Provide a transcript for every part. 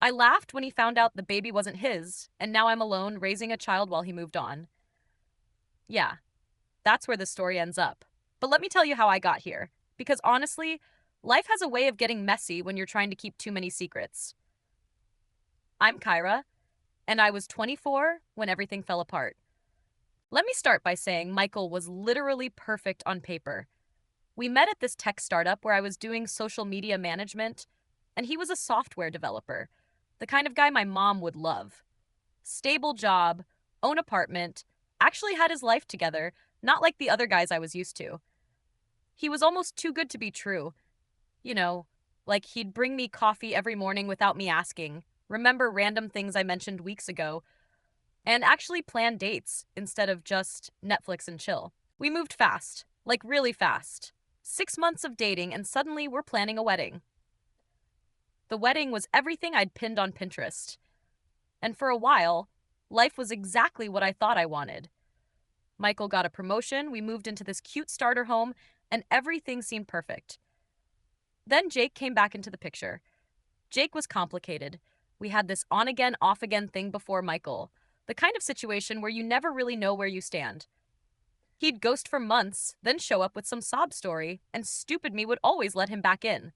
I laughed when he found out the baby wasn't his, and now I'm alone raising a child while he moved on. Yeah, that's where the story ends up. But let me tell you how I got here. Because honestly, life has a way of getting messy when you're trying to keep too many secrets. I'm Kyra, and I was 24 when everything fell apart. Let me start by saying Michael was literally perfect on paper. We met at this tech startup where I was doing social media management, and he was a software developer, the kind of guy my mom would love. Stable job, own apartment, actually had his life together, not like the other guys I was used to. He was almost too good to be true. You know, like he'd bring me coffee every morning without me asking, remember random things I mentioned weeks ago, and actually plan dates instead of just Netflix and chill. We moved fast, like really fast. 6 months of dating, and suddenly we're planning a wedding. The wedding was everything I'd pinned on Pinterest. And for a while, life was exactly what I thought I wanted. Michael got a promotion, we moved into this cute starter home, and everything seemed perfect. Then Jake came back into the picture. Jake was complicated. We had this on again, off again thing before Michael, the kind of situation where you never really know where you stand. He'd ghost for months, then show up with some sob story, and stupid me would always let him back in.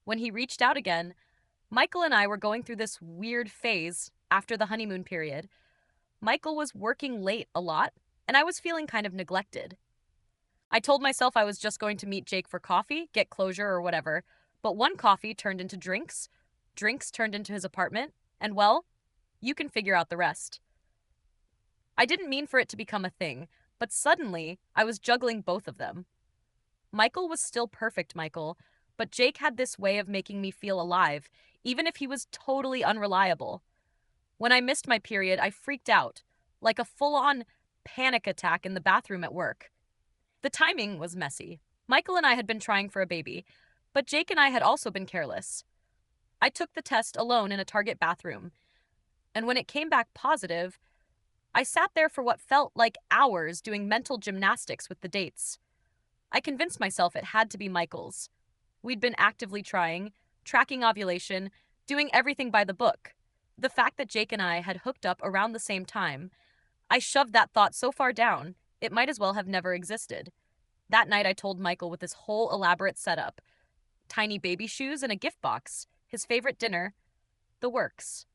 When he reached out again, Michael and I were going through this weird phase after the honeymoon period. Michael was working late a lot, and I was feeling kind of neglected. I told myself I was just going to meet Jake for coffee, get closure or whatever, but one coffee turned into drinks, drinks turned into his apartment, and well, you can figure out the rest. I didn't mean for it to become a thing, but suddenly I was juggling both of them. Michael was still perfect, Michael, but Jake had this way of making me feel alive, even if he was totally unreliable. When I missed my period, I freaked out, like a full on panic attack in the bathroom at work. The timing was messy. Michael and I had been trying for a baby, but Jake and I had also been careless. I took the test alone in a Target bathroom, and when it came back positive, I sat there for what felt like hours doing mental gymnastics with the dates. I convinced myself it had to be Michael's. We'd been actively trying, tracking ovulation, doing everything by the book. The fact that Jake and I had hooked up around the same time, I shoved that thought so far down, it might as well have never existed. That night, I told Michael with this whole elaborate setup, tiny baby shoes and a gift box, his favorite dinner, the works.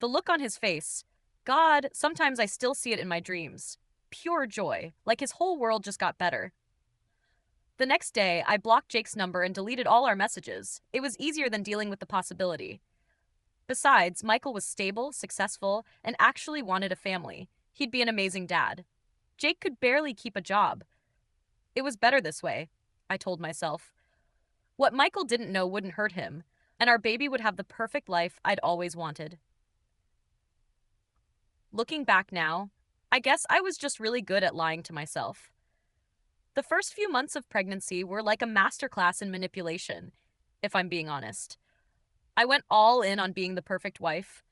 The look on his face, God, sometimes I still see it in my dreams. Pure joy, like his whole world just got better. The next day, I blocked Jake's number and deleted all our messages. It was easier than dealing with the possibility. Besides, Michael was stable, successful, and actually wanted a family. He'd be an amazing dad. Jake could barely keep a job. It was better this way, I told myself. What Michael didn't know wouldn't hurt him, and our baby would have the perfect life I'd always wanted. Looking back now, I guess I was just really good at lying to myself. The first few months of pregnancy were like a masterclass in manipulation, if I'm being honest. I went all in on being the perfect wife,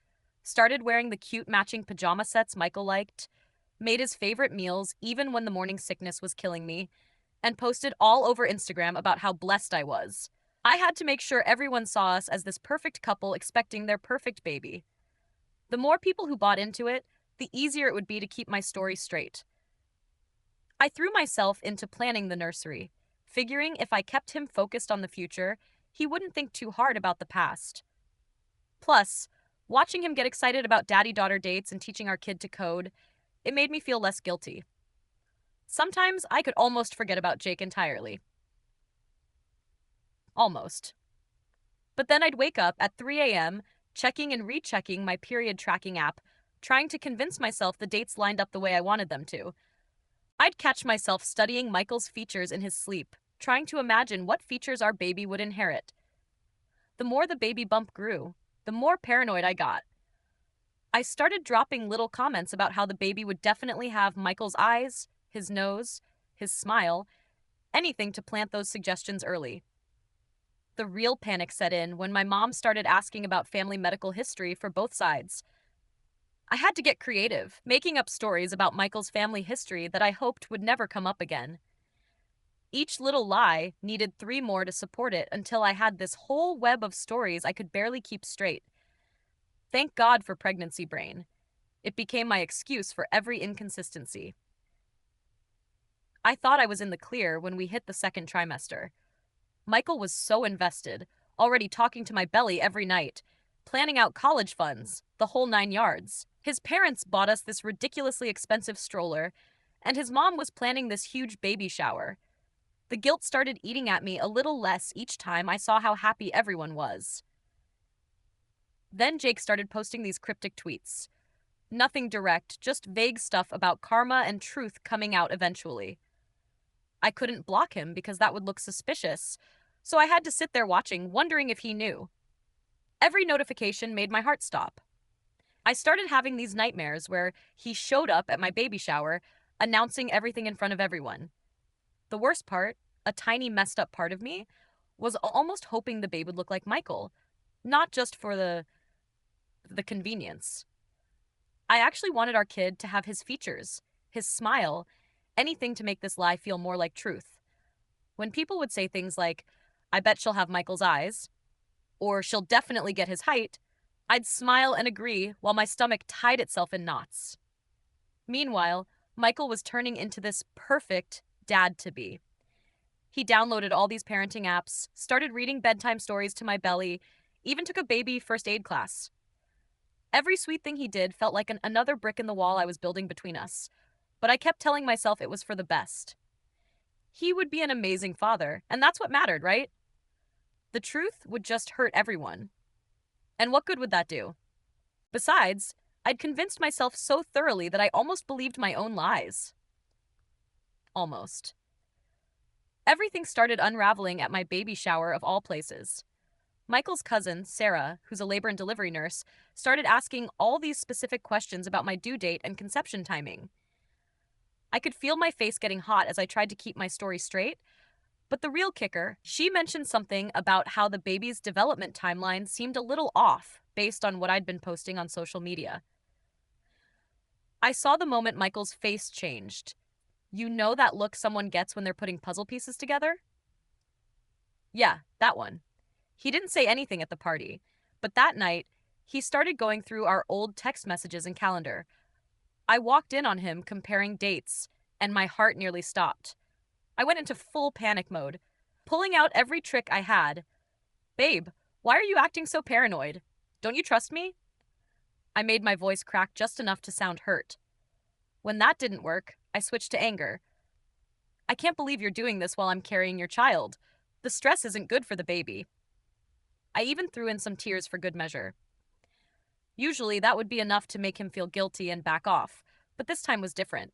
started wearing the cute matching pajama sets Michael liked, made his favorite meals even when the morning sickness was killing me, and posted all over Instagram about how blessed I was. I had to make sure everyone saw us as this perfect couple expecting their perfect baby. The more people who bought into it, the easier it would be to keep my story straight. I threw myself into planning the nursery, figuring if I kept him focused on the future, he wouldn't think too hard about the past. Plus, watching him get excited about daddy-daughter dates and teaching our kid to code, it made me feel less guilty. Sometimes I could almost forget about Jake entirely. Almost. But then I'd wake up at 3 a.m., checking and rechecking my period tracking app, trying to convince myself the dates lined up the way I wanted them to. I'd catch myself studying Michael's features in his sleep, trying to imagine what features our baby would inherit. The more the baby bump grew, the more paranoid I got. I started dropping little comments about how the baby would definitely have Michael's eyes, his nose, his smile, anything to plant those suggestions early. The real panic set in when my mom started asking about family medical history for both sides. I had to get creative, making up stories about Michael's family history that I hoped would never come up again. Each little lie needed three more to support it until I had this whole web of stories I could barely keep straight. Thank God for pregnancy brain. It became my excuse for every inconsistency. I thought I was in the clear when we hit the second trimester. Michael was so invested, already talking to my belly every night, planning out college funds, the whole 9 yards. His parents bought us this ridiculously expensive stroller, and his mom was planning this huge baby shower. The guilt started eating at me a little less each time I saw how happy everyone was. Then Jake started posting these cryptic tweets. Nothing direct, just vague stuff about karma and truth coming out eventually. I couldn't block him because that would look suspicious, so I had to sit there watching, wondering if he knew. Every notification made my heart stop. I started having these nightmares where he showed up at my baby shower, announcing everything in front of everyone. The worst part, a tiny messed up part of me, was almost hoping the babe would look like Michael, not just for the convenience. I actually wanted our kid to have his features, his smile, anything to make this lie feel more like truth. When people would say things like, I bet she'll have Michael's eyes, or she'll definitely get his height, I'd smile and agree while my stomach tied itself in knots. Meanwhile, Michael was turning into this perfect dad-to-be. He downloaded all these parenting apps, started reading bedtime stories to my belly, even took a baby first aid class. Every sweet thing he did felt like another brick in the wall I was building between us, but I kept telling myself it was for the best. He would be an amazing father, and that's what mattered, right? The truth would just hurt everyone. And what good would that do? Besides, I'd convinced myself so thoroughly that I almost believed my own lies. Almost. Everything started unraveling at my baby shower of all places. Michael's cousin, Sarah, who's a labor and delivery nurse, started asking all these specific questions about my due date and conception timing. I could feel my face getting hot as I tried to keep my story straight, but the real kicker, she mentioned something about how the baby's development timeline seemed a little off based on what I'd been posting on social media. I saw the moment Michael's face changed. You know that look someone gets when they're putting puzzle pieces together? Yeah, that one. He didn't say anything at the party, but that night, he started going through our old text messages and calendar. I walked in on him comparing dates, and my heart nearly stopped. I went into full panic mode, pulling out every trick I had. Babe, why are you acting so paranoid? Don't you trust me? I made my voice crack just enough to sound hurt. When that didn't work, I switched to anger. I can't believe you're doing this while I'm carrying your child. The stress isn't good for the baby. I even threw in some tears for good measure. Usually, that would be enough to make him feel guilty and back off, but this time was different.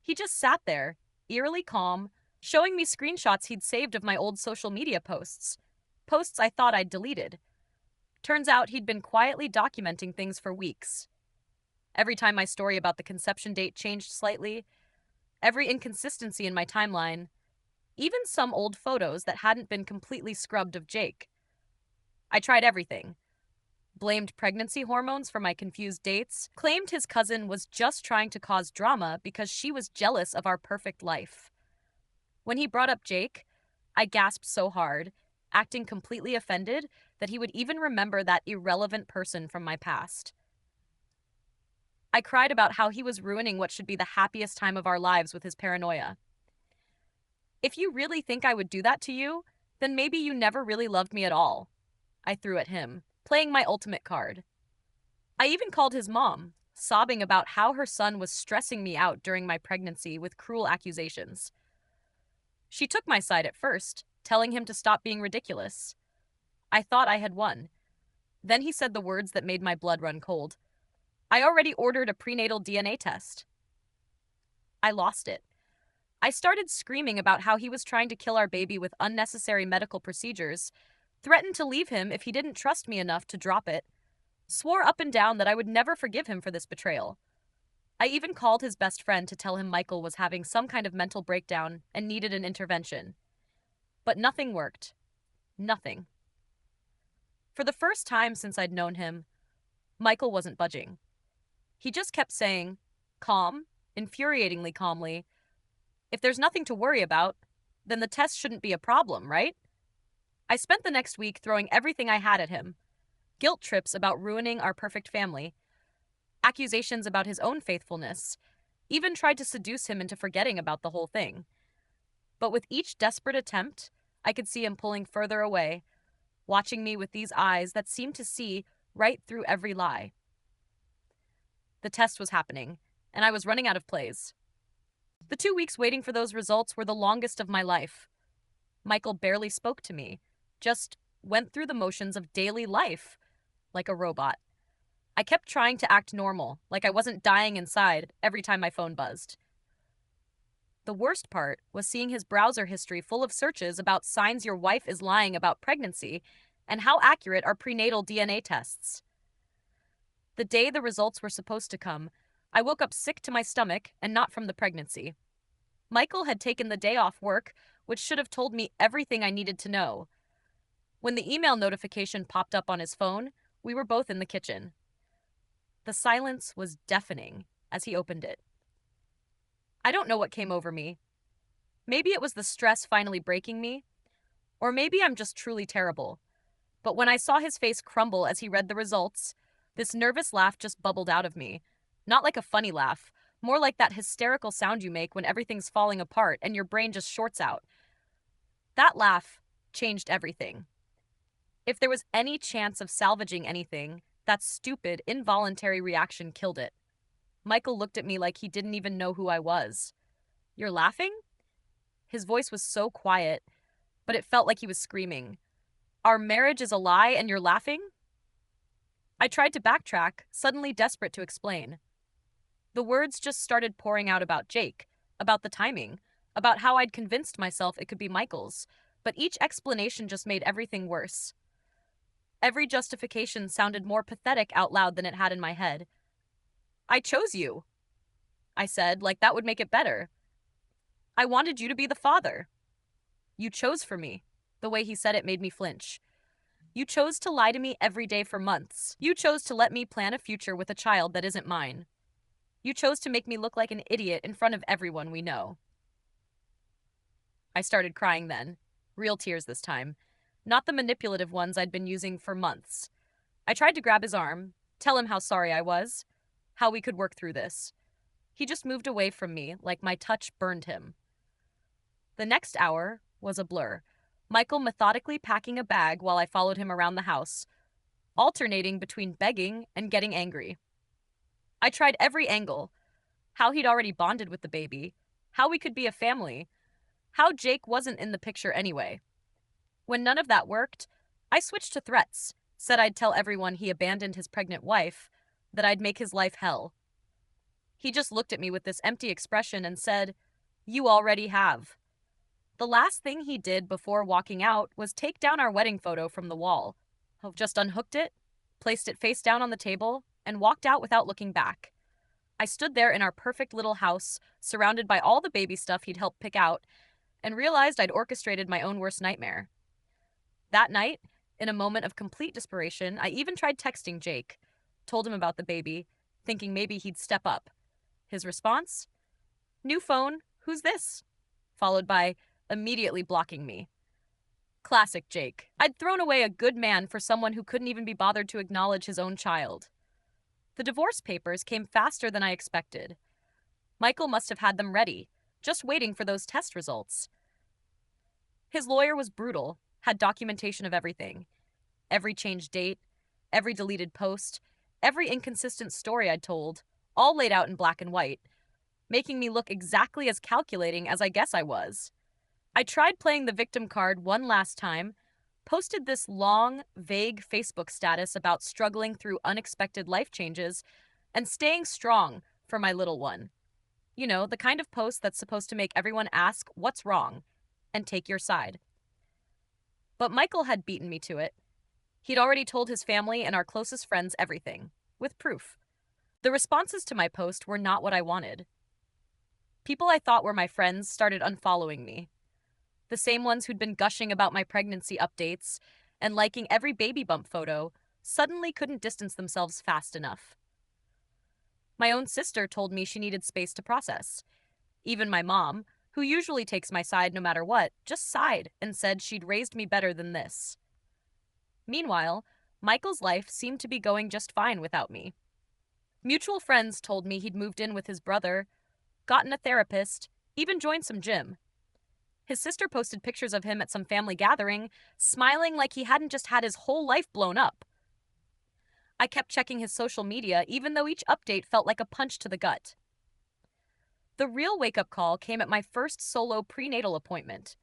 He just sat there, eerily calm, showing me screenshots he'd saved of my old social media posts. Posts I thought I'd deleted. Turns out he'd been quietly documenting things for weeks. Every time my story about the conception date changed slightly, every inconsistency in my timeline, even some old photos that hadn't been completely scrubbed of Jake. I tried everything. Blamed pregnancy hormones for my confused dates, claimed his cousin was just trying to cause drama because she was jealous of our perfect life. When he brought up Jake, I gasped so hard, acting completely offended that he would even remember that irrelevant person from my past. I cried about how he was ruining what should be the happiest time of our lives with his paranoia. If you really think I would do that to you, then maybe you never really loved me at all, I threw at him, playing my ultimate card. I even called his mom, sobbing about how her son was stressing me out during my pregnancy with cruel accusations. She took my side at first, telling him to stop being ridiculous. I thought I had won. Then he said the words that made my blood run cold. I already ordered a prenatal DNA test. I lost it. I started screaming about how he was trying to kill our baby with unnecessary medical procedures, threatened to leave him if he didn't trust me enough to drop it, swore up and down that I would never forgive him for this betrayal. I even called his best friend to tell him Michael was having some kind of mental breakdown and needed an intervention. But nothing worked. Nothing. For the first time since I'd known him, Michael wasn't budging. He just kept saying, calm, infuriatingly calmly, if there's nothing to worry about, then the test shouldn't be a problem, right? I spent the next week throwing everything I had at him: guilt trips about ruining our perfect family, accusations about his own faithfulness, even tried to seduce him into forgetting about the whole thing. But with each desperate attempt, I could see him pulling further away, watching me with these eyes that seemed to see right through every lie. The test was happening, and I was running out of plays. The 2 weeks waiting for those results were the longest of my life. Michael barely spoke to me, just went through the motions of daily life like a robot. I kept trying to act normal, like I wasn't dying inside every time my phone buzzed. The worst part was seeing his browser history full of searches about signs your wife is lying about pregnancy and how accurate are prenatal DNA tests. The day the results were supposed to come, I woke up sick to my stomach and not from the pregnancy. Michael had taken the day off work, which should have told me everything I needed to know. When the email notification popped up on his phone, we were both in the kitchen. The silence was deafening as he opened it. I don't know what came over me. Maybe it was the stress finally breaking me, or maybe I'm just truly terrible. But when I saw his face crumble as he read the results, this nervous laugh just bubbled out of me. Not like a funny laugh, more like that hysterical sound you make when everything's falling apart and your brain just shorts out. That laugh changed everything. If there was any chance of salvaging anything, that stupid, involuntary reaction killed it. Michael looked at me like he didn't even know who I was. "You're laughing?" His voice was so quiet, but it felt like he was screaming. "Our marriage is a lie and you're laughing?" I tried to backtrack, suddenly desperate to explain. The words just started pouring out about Jake, about the timing, about how I'd convinced myself it could be Michael's, but each explanation just made everything worse. Every justification sounded more pathetic out loud than it had in my head. "I chose you," I said, like that would make it better. "I wanted you to be the father." "You chose for me." The way he said it made me flinch. "You chose to lie to me every day for months. You chose to let me plan a future with a child that isn't mine. You chose to make me look like an idiot in front of everyone we know." I started crying then. Real tears this time. Not the manipulative ones I'd been using for months. I tried to grab his arm, tell him how sorry I was, how we could work through this. He just moved away from me like my touch burned him. The next hour was a blur. Michael methodically packing a bag while I followed him around the house, alternating between begging and getting angry. I tried every angle: how he'd already bonded with the baby, how we could be a family, how Jake wasn't in the picture anyway. When none of that worked, I switched to threats, said I'd tell everyone he abandoned his pregnant wife, that I'd make his life hell. He just looked at me with this empty expression and said, "You already have." The last thing he did before walking out was take down our wedding photo from the wall. Just unhooked it, placed it face down on the table, and walked out without looking back. I stood there in our perfect little house, surrounded by all the baby stuff he'd helped pick out, and realized I'd orchestrated my own worst nightmare. That night, in a moment of complete desperation, I even tried texting Jake, told him about the baby, thinking maybe he'd step up. His response? "New phone, who's this?" Followed by immediately blocking me. Classic Jake. I'd thrown away a good man for someone who couldn't even be bothered to acknowledge his own child. The divorce papers came faster than I expected. Michael must have had them ready, just waiting for those test results. His lawyer was brutal, had documentation of everything. Every changed date, every deleted post, every inconsistent story I'd told, all laid out in black and white, making me look exactly as calculating as I guess I was. I tried playing the victim card one last time, posted this long, vague Facebook status about struggling through unexpected life changes and staying strong for my little one. You know, the kind of post that's supposed to make everyone ask what's wrong and take your side. But Michael had beaten me to it. He'd already told his family and our closest friends everything, with proof. The responses to my post were not what I wanted. People I thought were my friends started unfollowing me. The same ones who'd been gushing about my pregnancy updates and liking every baby bump photo suddenly couldn't distance themselves fast enough. My own sister told me she needed space to process. Even my mom, who usually takes my side no matter what, just sighed and said she'd raised me better than this. Meanwhile, Michael's life seemed to be going just fine without me. Mutual friends told me he'd moved in with his brother, gotten a therapist, even joined some gym. His sister posted pictures of him at some family gathering, smiling like he hadn't just had his whole life blown up. I kept checking his social media, even though each update felt like a punch to the gut. The real wake-up call came at my first solo prenatal appointment.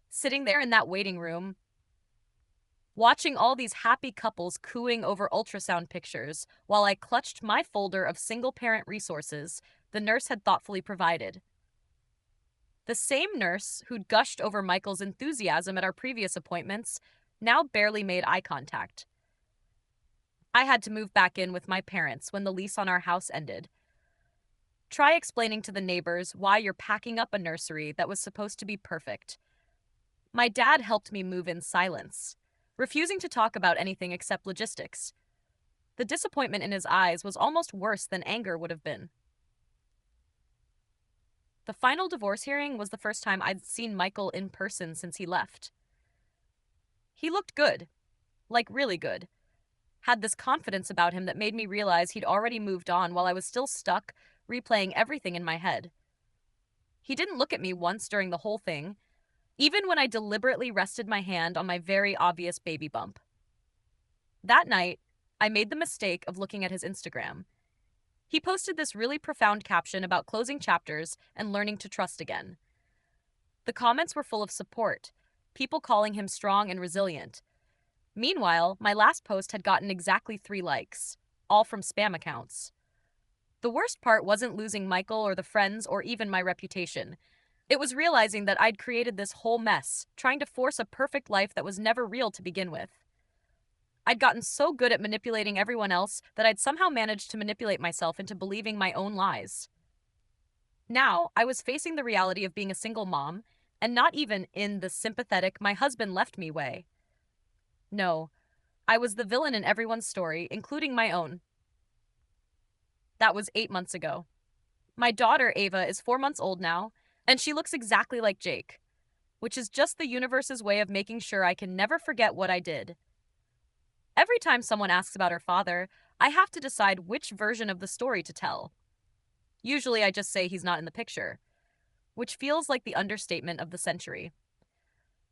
Sitting there in that waiting room, watching all these happy couples cooing over ultrasound pictures while I clutched my folder of single-parent resources the nurse had thoughtfully provided. The same nurse who'd gushed over Michael's enthusiasm at our previous appointments now barely made eye contact. I had to move back in with my parents when the lease on our house ended. Try explaining to the neighbors why you're packing up a nursery that was supposed to be perfect. My dad helped me move in silence, refusing to talk about anything except logistics. The disappointment in his eyes was almost worse than anger would have been. The final divorce hearing was the first time I'd seen Michael in person since he left. He looked good, like really good. Had this confidence about him that made me realize he'd already moved on while I was still stuck, replaying everything in my head. He didn't look at me once during the whole thing, even when I deliberately rested my hand on my very obvious baby bump. That night, I made the mistake of looking at his Instagram. He posted this really profound caption about closing chapters and learning to trust again. The comments were full of support, people calling him strong and resilient. Meanwhile, my last post had gotten exactly 3 likes, all from spam accounts. The worst part wasn't losing Michael or the friends or even my reputation. It was realizing that I'd created this whole mess, trying to force a perfect life that was never real to begin with. I'd gotten so good at manipulating everyone else that I'd somehow managed to manipulate myself into believing my own lies. Now, I was facing the reality of being a single mom, and not even in the sympathetic "my husband left me" way. No, I was the villain in everyone's story, including my own. That was 8 months ago. My daughter, Ava, is 4 months old now, and she looks exactly like Jake, which is just the universe's way of making sure I can never forget what I did. Every time someone asks about her father, I have to decide which version of the story to tell. Usually I just say he's not in the picture, which feels like the understatement of the century.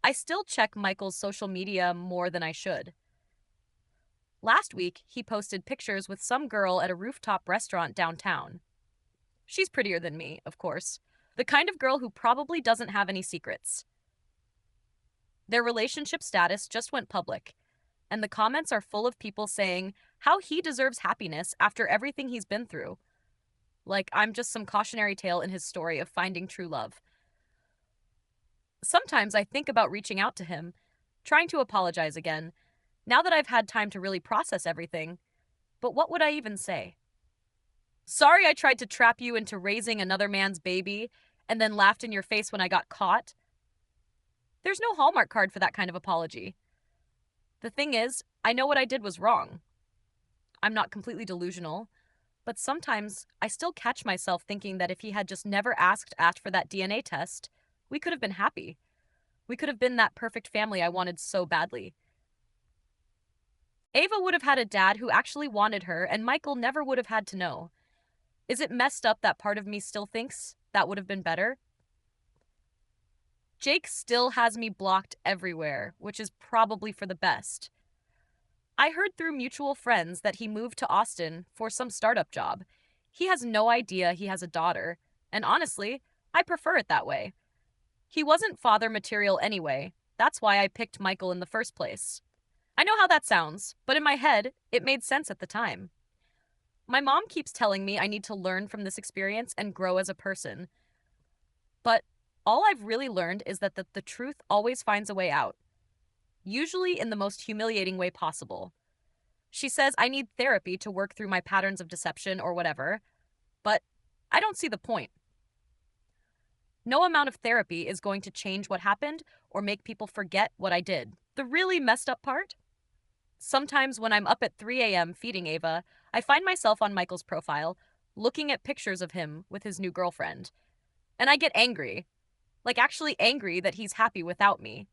I still check Michael's social media more than I should. Last week, he posted pictures with some girl at a rooftop restaurant downtown. She's prettier than me, of course. The kind of girl who probably doesn't have any secrets. Their relationship status just went public, and the comments are full of people saying how he deserves happiness after everything he's been through. Like I'm just some cautionary tale in his story of finding true love. Sometimes I think about reaching out to him, trying to apologize again, now that I've had time to really process everything. But what would I even say? Sorry I tried to trap you into raising another man's baby and then laughed in your face when I got caught. There's no Hallmark card for that kind of apology. The thing is, I know what I did was wrong. I'm not completely delusional, but sometimes I still catch myself thinking that if he had just never asked for that DNA test, we could have been happy. We could have been that perfect family I wanted so badly. Ava would have had a dad who actually wanted her, and Michael never would have had to know. Is it messed up that part of me still thinks that would have been better? Jake still has me blocked everywhere, which is probably for the best. I heard through mutual friends that he moved to Austin for some startup job. He has no idea he has a daughter, and honestly, I prefer it that way. He wasn't father material anyway. That's why I picked Michael in the first place. I know how that sounds, but in my head, it made sense at the time. My mom keeps telling me I need to learn from this experience and grow as a person. But all I've really learned is that the truth always finds a way out, usually in the most humiliating way possible. She says I need therapy to work through my patterns of deception or whatever, but I don't see the point. No amount of therapy is going to change what happened or make people forget what I did. The really messed up part? Sometimes when I'm up at 3 a.m. feeding Ava, I find myself on Michael's profile, looking at pictures of him with his new girlfriend. And I get angry. Like, actually angry that he's happy without me.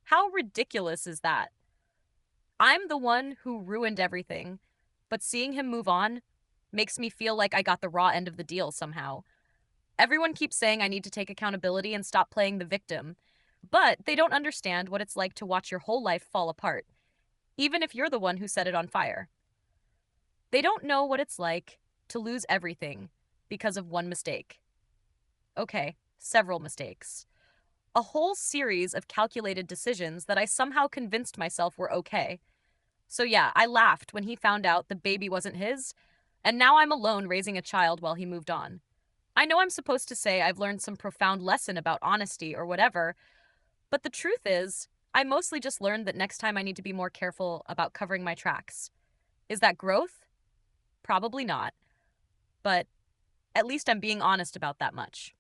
How ridiculous is that? I'm the one who ruined everything, but seeing him move on makes me feel like I got the raw end of the deal somehow. Everyone keeps saying I need to take accountability and stop playing the victim, but they don't understand what it's like to watch your whole life fall apart, even if you're the one who set it on fire. They don't know what it's like to lose everything because of one mistake. Okay, several mistakes. A whole series of calculated decisions that I somehow convinced myself were okay. So, yeah, I laughed when he found out the baby wasn't his, and now I'm alone raising a child while he moved on. I know I'm supposed to say I've learned some profound lesson about honesty or whatever, but the truth is, I mostly just learned that next time I need to be more careful about covering my tracks. Is that growth? Probably not, but at least I'm being honest about that much.